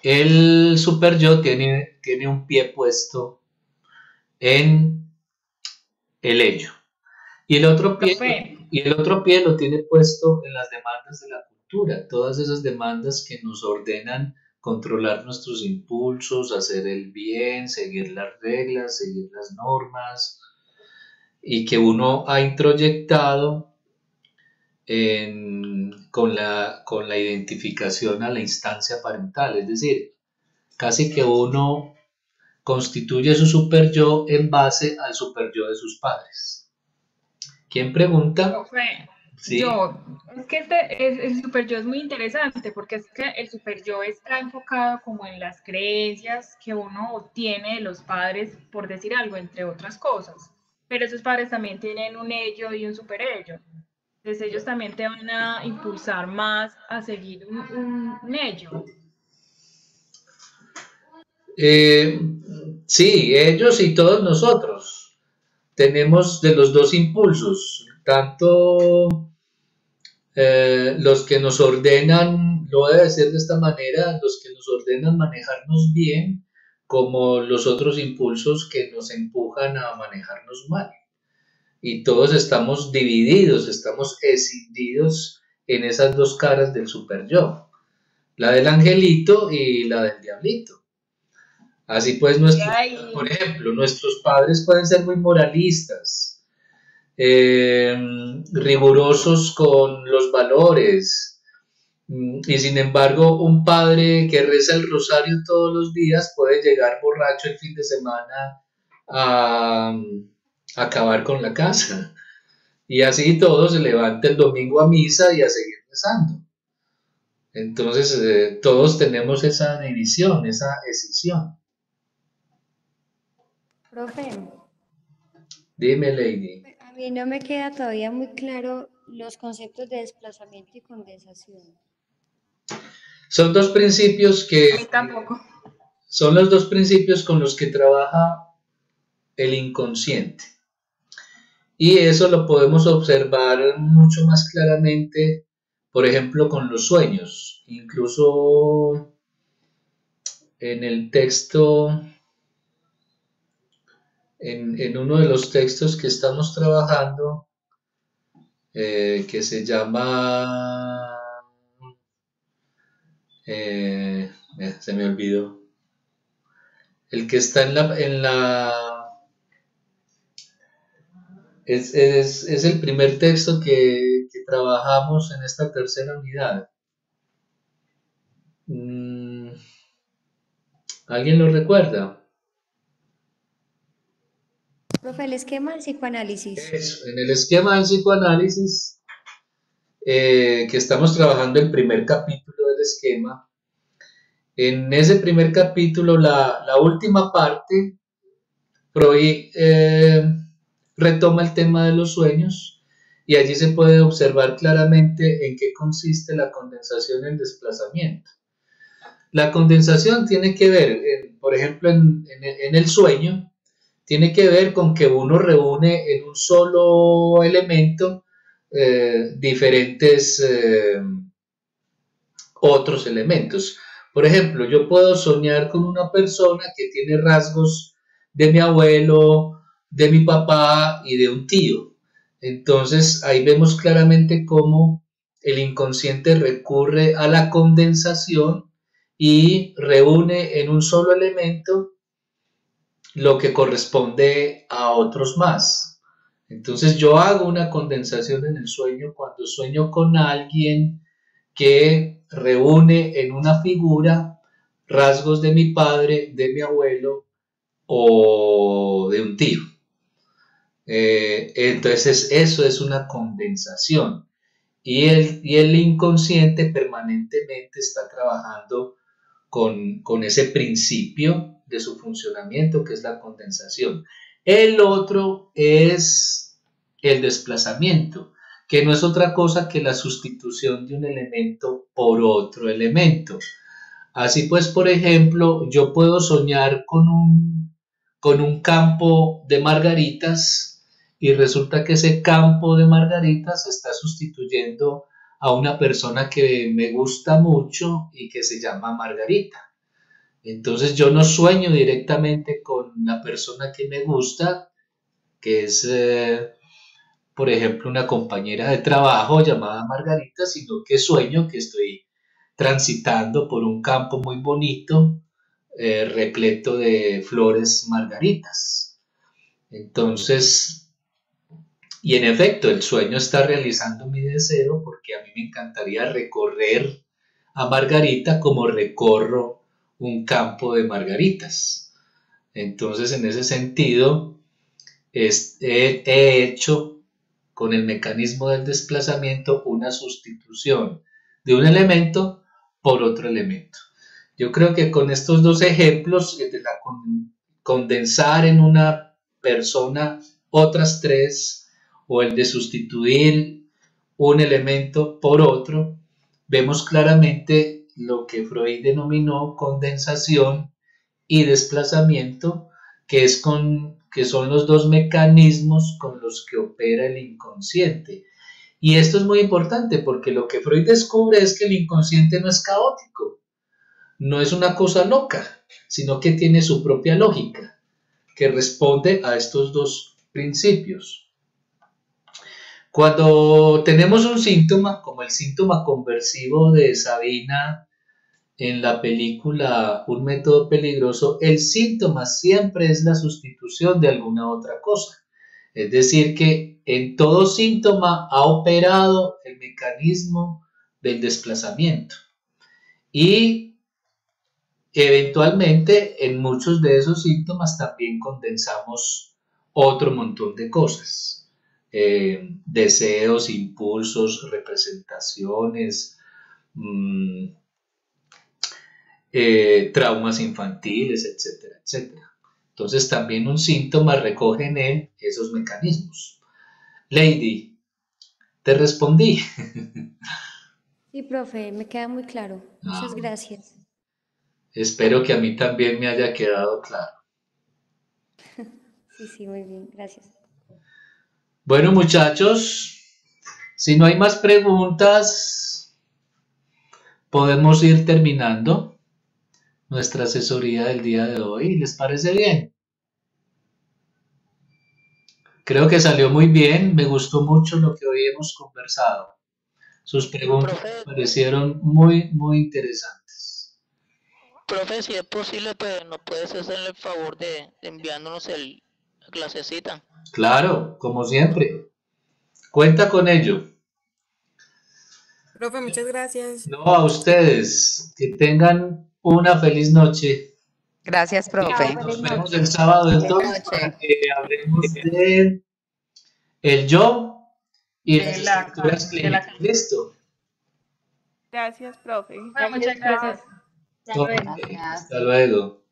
el super yo tiene un pie puesto en el ello y el otro pie lo tiene puesto en las demandas de la cultura, todas esas demandas que nos ordenan controlar nuestros impulsos, hacer el bien, seguir las reglas, seguir las normas, y que uno ha introyectado con la identificación a la instancia parental, es decir, casi que uno constituye su super yo en base al super yo de sus padres. ¿Quién pregunta? Sí. Es que el super yo es muy interesante porque es que el super yo está enfocado como en las creencias que uno obtiene de los padres, por decir algo, entre otras cosas. Pero esos padres también tienen un ello y un super ello. Entonces ellos también te van a impulsar más a seguir un ello. Sí, ellos y todos nosotros tenemos de los dos impulsos, tanto los que nos ordenan, lo voy a decir de esta manera, los que nos ordenan manejarnos bien, como los otros impulsos que nos empujan a manejarnos mal. Y todos estamos divididos, estamos escindidos en esas dos caras del super yo, la del angelito y la del diablito. Así pues, por ejemplo, nuestros padres pueden ser muy moralistas, rigurosos con los valores, y sin embargo un padre que reza el rosario todos los días puede llegar borracho el fin de semana a acabar con la casa, y así todos se levantan el domingo a misa y a seguir rezando. Entonces todos tenemos esa división, esa escisión. Profe, Dime, Lady. a mí no me queda todavía muy claro los conceptos de desplazamiento y condensación. Son dos principios que... A mí tampoco. Son los dos principios con los que trabaja el inconsciente. Y eso lo podemos observar mucho más claramente, por ejemplo, con los sueños. Incluso en el texto, en uno de los textos que estamos trabajando, que se llama... se me olvidó. El que está en la es el primer texto que trabajamos en esta tercera unidad. ¿Alguien lo recuerda? Profe, el esquema del psicoanálisis. Eso, en el esquema del psicoanálisis, que estamos trabajando el primer capítulo del esquema. En ese primer capítulo, la última parte, Freud retoma el tema de los sueños y allí se puede observar claramente en qué consiste la condensación y el desplazamiento. La condensación tiene que ver, por ejemplo, en el sueño, tiene que ver con que uno reúne en un solo elemento diferentes otros elementos. Por ejemplo, yo puedo soñar con una persona que tiene rasgos de mi abuelo, de mi papá y de un tío. Entonces ahí vemos claramente cómo el inconsciente recurre a la condensación y reúne en un solo elemento lo que corresponde a otros más. Entonces yo hago una condensación en el sueño cuando sueño con alguien que reúne en una figura rasgos de mi padre, de mi abuelo o de un tío. Entonces eso es una condensación. y el inconsciente permanentemente está trabajando con ese principio de su funcionamiento, que es la condensación. El otro es el desplazamiento, que no es otra cosa que la sustitución de un elemento por otro elemento. Así pues, por ejemplo, yo puedo soñar con un campo de margaritas y resulta que ese campo de margaritas está sustituyendo a una persona que me gusta mucho y que se llama Margarita. Entonces yo no sueño directamente con la persona que me gusta, que es, por ejemplo, una compañera de trabajo llamada Margarita, sino que sueño que estoy transitando por un campo muy bonito, repleto de flores margaritas. Entonces, y en efecto, el sueño está realizando mi deseo porque a mí me encantaría recorrer a Margarita como recorro un campo de margaritas. Entonces, en ese sentido, he hecho con el mecanismo del desplazamiento una sustitución de un elemento por otro elemento. Yo creo que con estos dos ejemplos, de la condensar en una persona otras tres, o el de sustituir un elemento por otro, vemos claramente lo que Freud denominó condensación y desplazamiento, que son los dos mecanismos con los que opera el inconsciente. Y esto es muy importante porque lo que Freud descubre es que el inconsciente no es caótico, no es una cosa loca, sino que tiene su propia lógica, que responde a estos dos principios. Cuando tenemos un síntoma, como el síntoma conversivo de Sabina en la película Un método peligroso, el síntoma siempre es la sustitución de alguna otra cosa. Es decir, que en todo síntoma ha operado el mecanismo del desplazamiento. Y eventualmente en muchos de esos síntomas también condensamos otro montón de cosas. Deseos, impulsos, representaciones, traumas infantiles, etcétera, etcétera. Entonces también un síntoma recoge en él esos mecanismos. Lady, te respondí. Sí, profe, me queda muy claro. Muchas gracias. Espero que a mí también me haya quedado claro. Sí, muy bien, gracias. Bueno, muchachos, si no hay más preguntas, podemos ir terminando nuestra asesoría del día de hoy. ¿Les parece bien? Creo que salió muy bien, me gustó mucho lo que hoy hemos conversado. Sus preguntas me parecieron muy, muy interesantes. Profe, si es posible, pues nos puedes hacer el favor de enviándonos la clasecita. Claro, como siempre. Cuenta con ello. Profe, muchas gracias. No, a ustedes. Que tengan una feliz noche. Gracias, profe. Nos vemos el sábado entonces para que hablemos de el yo y las estructuras clínicas. ¿Listo? Gracias, profe. Muchas gracias. Hasta luego.